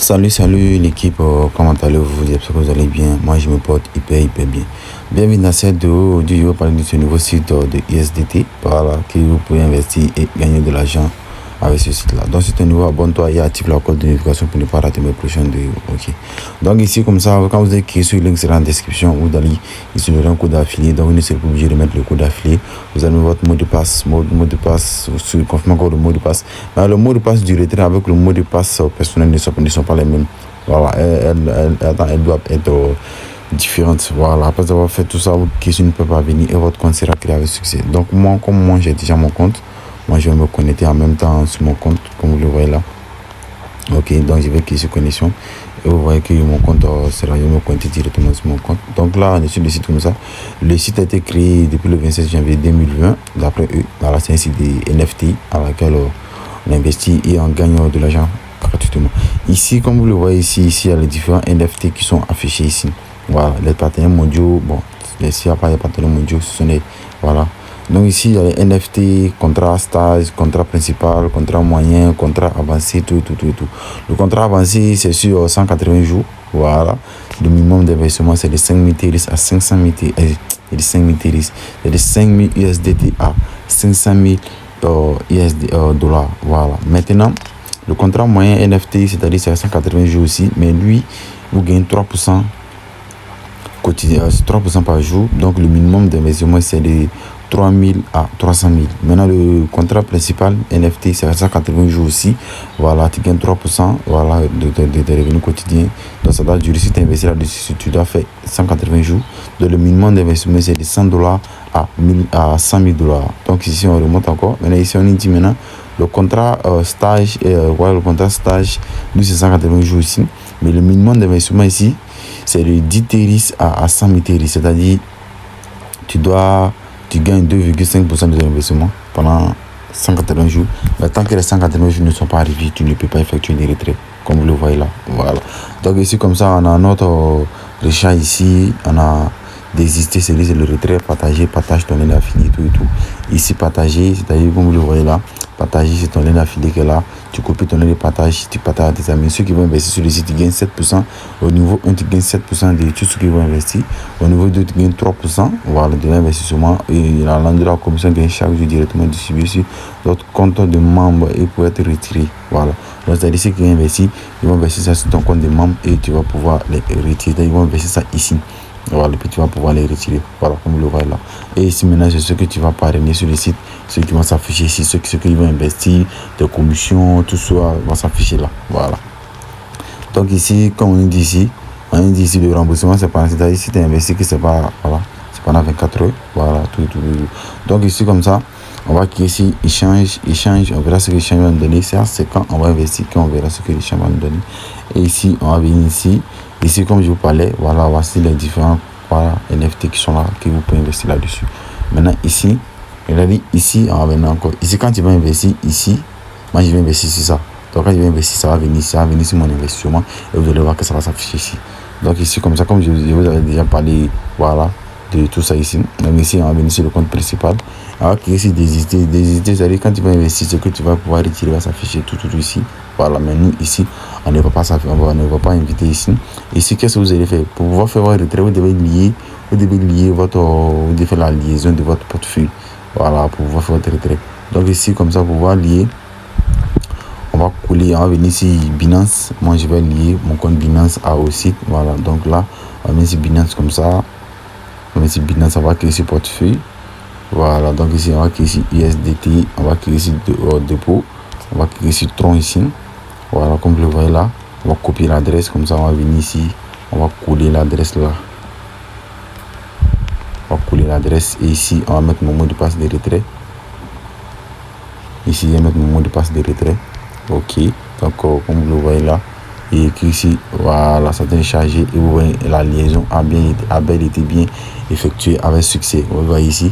Salut l'équipe, comment allez-vous? J'espère que vous allez bien. Moi je me porte hyper bien. Bienvenue dans cette vidéo. Aujourd'hui je vais parler de ce nouveau site de USDT, voilà, que vous pouvez investir et gagner de l'argent avec ce site là. Donc c'est un nouveau, abonne-toi et active la cloche de notification pour ne pas rater mes prochaines vidéos. Ok. Donc ici comme ça, quand vous allez cliquer sur le link, c'est dans la description, vous allez ici le un code d'affilié. Donc vous ne serez pas obligé de mettre le code d'affilié. Vous allez mettre votre mot de passe, sur le confirme encore le mot de passe. Mais le mot de passe du retrait avec le mot de passe personnel ne sont pas les mêmes. Voilà, elles doivent être différentes. Voilà, après avoir fait tout ça, votre question ne peut pas venir et votre compte sera créé avec succès. Donc moi, comme moi j'ai déjà mon compte, moi je vais me connecter en même temps sur mon compte, comme vous le voyez là. Ok, donc je vais cliquer sur connexion et vous voyez que mon compte sera, je vais me connecter directement sur mon compte. Donc là, on est sur le site comme ça. Le site a été créé depuis le 27 janvier 2020, d'après eux. Voilà, c'est un site de NFT à laquelle on investit et on gagne de l'argent gratuitement. Ici, comme vous le voyez ici, il y a les différents NFT qui sont affichés ici. Voilà, les partenaires mondiaux, bon, s'il n'y a pas les partenaires mondiaux, ce sont les, voilà. Donc ici, il y a les NFT, contrat stage, contrat principal, contrat moyen, contrat avancé, tout. Le contrat avancé, c'est sur 180 jours, voilà. Le minimum d'investissement, c'est de 5 000 TRS à 500 000 TRS, et de 5 000 TRS, et de 5 000 USDT à 500 000 dollars, voilà. Maintenant, le contrat moyen NFT, c'est-à-dire c'est à 180 jours aussi, mais lui, vous gagnez 3% quotidien, 3% par jour. Donc le minimum d'investissement, c'est de 3 000 à 300 000. Maintenant, le contrat principal NFT, c'est à 180 jours aussi. Voilà, tu gagnes 3%, voilà, de revenus quotidiens. Donc ça doit durer, si tu investis là-dessus, tu dois faire 180 jours. Donc le minimum d'investissement, c'est de 100 dollars à 100 000 dollars. Donc ici, on remonte encore. Maintenant, ici, on dit maintenant, le contrat stage, voilà, le contrat stage, lui, c'est 180 jours ici. Mais le minimum d'investissement ici, c'est de 10 TRS à 100 000 TRS. C'est-à-dire, tu gagnes 2,5% de l'investissement pendant 180 jours. Mais tant que les 180 jours ne sont pas arrivés, tu ne peux pas effectuer des retraits, comme vous le voyez là. Voilà. Donc ici, comme ça, on a notre recharge ici. On a désister, c'est le retrait, partage ton lien d'affilié, tout. Ici, partager, c'est-à-dire, comme vous le voyez là, partager, c'est ton lien d'affilié que là, tu copies ton lien de partage, tu partages à tes amis. Ceux qui vont investir sur le site, ils gagnent 7%. Au niveau 1, tu gagnes 7% de tout ce qu'ils vont investir. Au niveau 2, tu gagnes 3%. Voilà, de l'investissement. Et la de la commission gagne chaque jour directement distribué sur votre compte de membre et pour être retiré. Voilà. Donc, c'est-à-dire, ceux qui investissent, ils vont investir ça sur ton compte de membre et tu vas pouvoir les retirer. Ils vont investir ça ici. Voilà, puis tu vas pouvoir les retirer. Voilà, comme vous le voyez là. Et ici, maintenant, c'est ce que tu vas parrainer sur le site. Ceux qui vont s'afficher ici, ceux qui vont investir, tes commissions, tout ça va s'afficher là. Voilà. Donc ici, comme on dit ici, le remboursement, c'est pas, c'est-à-dire si tu investis que c'est pas, voilà, c'est pendant 24 heures. Voilà, tout. Donc ici, comme ça, on va cliquer ici, échange, on verra ce que l'échange va nous donner. C'est quand on va investir qu'on verra ce que l'échange va nous donner. Et ici, on va venir ici. Ici, comme je vous parlais, voilà, voici les différents NFT qui sont là, que vous pouvez investir là-dessus. Maintenant, ici, regardez, ici, on va venir encore. Ici, quand tu vas investir, ici, moi, je vais investir sur ça. Donc, quand je vais investir, ça va venir sur mon investissement et vous allez voir que ça va s'afficher ici. Donc, ici, comme ça, comme je vous avais déjà parlé, voilà, de tout ça ici. Donc, ici, on va venir sur le compte principal. Alors, ici, désister, c'est-à-dire quand tu vas investir, ce que tu vas pouvoir retirer va s'afficher tout ici. Voilà, mais nous, ici, on ne va pas inviter ici. Ici, qu'est-ce que vous allez faire? Pour pouvoir faire votre retrait, vous devez faire la liaison de votre portefeuille. Voilà, pour pouvoir faire votre retrait. Donc ici, comme ça, pour pouvoir lier, on va venir ici Binance. Moi, je vais lier mon compte Binance au site. Voilà, donc là, on va venir ici Binance comme ça. On va venir ici Binance, on va créer ici portefeuille. Voilà, donc ici, on va créer ici USDT. On va créer ici dépôt. On va cliquer sur Tron ici. Voilà, comme vous le voyez là. On va copier l'adresse. Comme ça, on va venir ici. On va coller l'adresse là. On va coller l'adresse. Et ici, on va mettre mon mot de passe de retrait. Ici, je vais mettre mon mot de passe de retrait. Ok. Donc, comme vous le voyez là. Et ici, voilà, ça a téléchargé. Et vous voyez, la liaison a bien été effectuée avec succès. Vous voyez ici.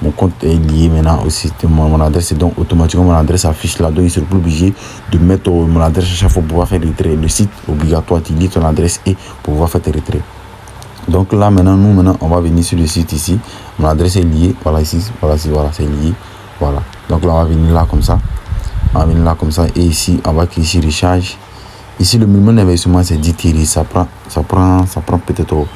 Mon compte est lié maintenant aussi. Mon adresse est donc automatiquement mon adresse affiche là. Donc il ne sera plus obligé de mettre mon adresse à chaque fois pour pouvoir faire le retrait. Le site obligatoire, tu lis ton adresse et pour pouvoir faire tes retraits. Donc là maintenant, on va venir sur le site ici. Mon adresse est liée. Voilà ici, voilà, c'est lié. Voilà. Donc là on va venir là comme ça. Et ici, on va cliquer sur recharge. Ici, le minimum d'investissement, c'est 10 TRI. Ça prend peut-être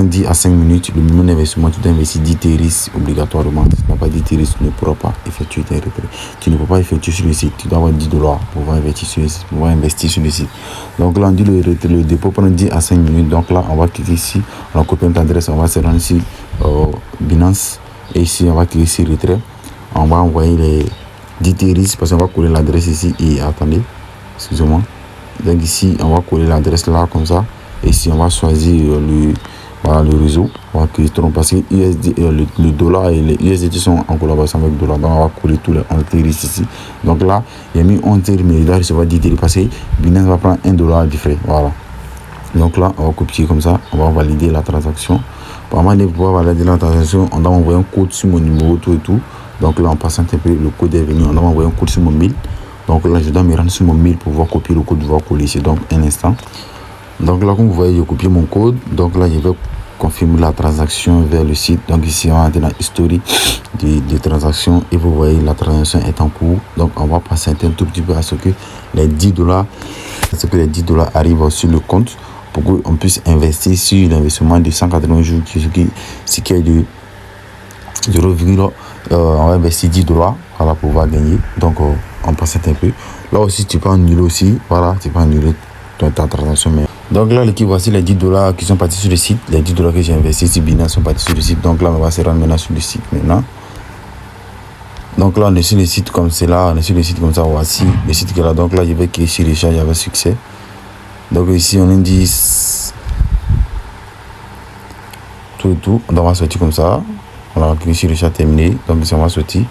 10 à 5 minutes. Le minimum d'investissement, tu dois investir 10 TRI obligatoirement. Si tu n'as pas 10 TRI, tu ne pourras pas effectuer tes retraits. Tu ne peux pas effectuer sur le site. Tu dois avoir $10 pour pouvoir investir sur le site. Donc là, on dit le dépôt prend 10 à 5 minutes. Donc là, on va cliquer ici. On va copier notre adresse. On va se rendre ici Binance. Et ici, on va cliquer sur retrait. On va envoyer les 10 TRI parce qu'on va coller l'adresse ici. Et attendez, excusez-moi. Donc ici, on va coller l'adresse là comme ça. Et ici, on va choisir le réseau. On va cliquer parce que le dollar et les USDT sont en collaboration avec le dollar. Donc on va coller tous les 11 TRI ici. Donc là, il y a mis 11 TRI, mais il doit recevoir 10 TRI parce que Binance va prendre $1 du frais. Voilà. Donc là, on va copier comme ça. On va valider la transaction. Pour pouvoir valider la transaction, on doit envoyer un code sur mon numéro, tout et tout. Donc là, on passe un peu, le code est venu. On doit envoyer un code sur mon mail. Donc là, je dois me rendre sur mon mail pour pouvoir copier le code, pouvoir coller ici. Donc un instant. Donc là, comme vous voyez, j'ai copié mon code. Donc là, je vais confirmer la transaction vers le site. Donc ici, on va entrer dans l'historique des transactions. Et vous voyez, la transaction est en cours. Donc on va patienter un tout petit peu à ce que les $10 arrivent sur le compte pour qu'on puisse investir sur l'investissement de 180 jours, ce qui est de 0, on va investir $10 pour pouvoir gagner. Donc on passe un peu. Là aussi, tu peux annuler aussi. Voilà, tu peux annuler ta transaction. Donc là, l'équipe, voici les $10 qui sont partis sur le site. Les $10 que j'ai investis sur Binance sont partis sur le site. Donc là, on va se rendre maintenant sur le site maintenant. Donc là, on est sur le site comme c'est là. On est sur le site comme ça. Voici le site qui est là. Donc là, je vais cliquer sur l'échange avec succès. Donc ici, on indique tout et tout. Donc on va sortir comme ça. On va cliquer sur l'échange terminé. Donc ici, on va sortir.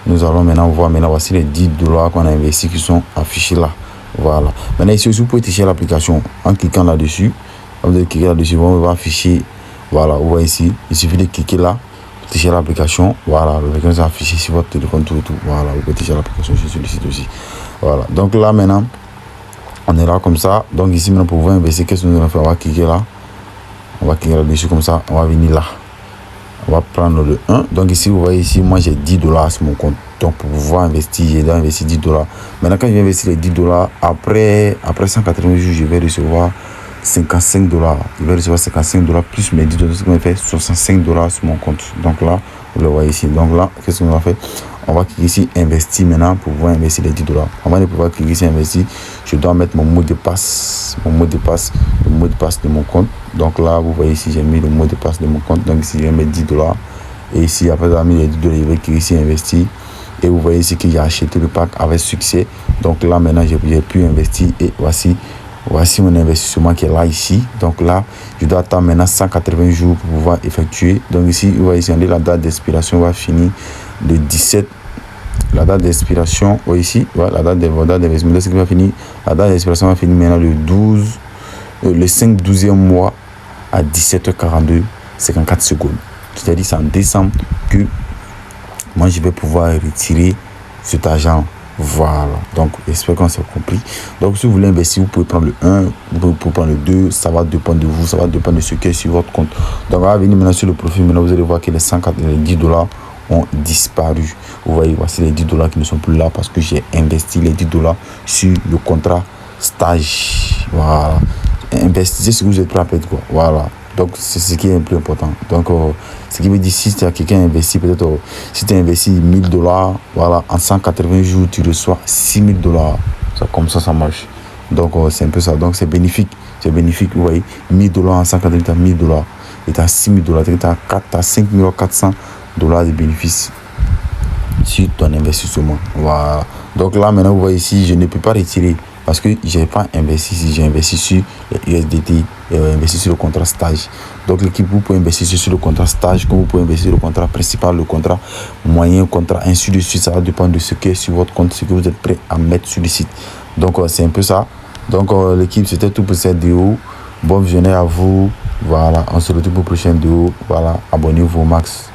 Nous allons maintenant voir, voici les $10 qu'on a investis qui sont affichés là. Voilà. Maintenant ici aussi, vous pouvez télécharger l'application en cliquant là-dessus. Vous allez cliquer là-dessus, on va afficher. Voilà, vous voyez ici. Il suffit de cliquer là, télécharger l'application. Voilà, l'application est affichée sur votre téléphone, tout et tout. Voilà, vous pouvez télécharger l'application sur le site aussi. Voilà. Donc là maintenant, on est là comme ça. Donc ici maintenant, pour pouvoir investir, qu'est-ce que nous allons faire? On va cliquer là. On va cliquer là-dessus comme ça. On va venir là. On va prendre le 1. Donc ici, vous voyez ici, moi j'ai $10 sur mon compte. Donc pour pouvoir investir, j'ai dois investir $10. Maintenant, quand je vais investir les $10, après 180 jours, je vais recevoir $55. Je vais recevoir $55 plus mes $10, ce qui me fait $65 sur mon compte. Donc là, vous le voyez ici. Donc là, qu'est-ce qu'on va faire? On va cliquer ici, investir maintenant pour pouvoir investir les $10. Avant de pouvoir cliquer ici, investir, je dois mettre mon mot de passe. Le mot de passe de mon compte. Donc là, vous voyez ici, j'ai mis le mot de passe de mon compte. Donc ici, je vais mettre $10. Et ici, après avoir mis les $10, je vais cliquer ici, investir. Et vous voyez ici que j'ai acheté le pack avec succès. Donc là, maintenant, j'ai pu investir. Et voici mon investissement qui est là, ici. Donc là, je dois attendre maintenant 180 jours pour pouvoir effectuer. Donc ici, vous voyez ici, la date d'expiration va finir le 17. La date d'expiration, ici, voilà, la date d'investissement, ce qui va finir. La date d'expiration va finir maintenant le 5/12e mois à 17h42, 54 secondes. C'est-à-dire c'est en décembre que moi je vais pouvoir retirer cet argent. Voilà, donc j'espère qu'on s'est compris. Donc si vous voulez investir, vous pouvez prendre le 1, vous pouvez prendre le 2, ça va dépendre de vous, ça va dépendre de ce qui est sur votre compte. Donc on va venir maintenant sur le profil. Maintenant vous allez voir que les $10 ont disparu. Vous voyez, voici les $10 qui ne sont plus là parce que j'ai investi les $10 sur le contrat stage. Voilà, investissez si vous êtes prêt à perdre quoi. Voilà, donc c'est ce qui est le plus important. Donc ce qui veut dire, si quelqu'un investit, peut-être si tu investis $1000, voilà, en 180 jours tu reçois $6000. Comme ça marche. Donc c'est un peu ça. Donc c'est bénéfique, vous voyez. $1000 en 180 jours, $1000 et tu as $6000, tu as 5400 $ de bénéfices sur ton investissement. Voilà. Donc là maintenant vous voyez ici, je ne peux pas retirer parce que j'ai pas investi ici, j'ai investi sur les USDT, investi sur le contrat stage. Donc l'équipe, vous pouvez investir sur le contrat stage, comme vous pouvez investir sur le contrat principal, le contrat moyen, contrat ainsi de suite. Ça va dépendre de ce qui est sur votre compte, ce que vous êtes prêt à mettre sur le site. Donc c'est un peu ça. Donc l'équipe, c'était tout pour cette vidéo. Bonne journée à vous. Voilà, on se retrouve pour la prochaine vidéo. Voilà, abonnez-vous au max.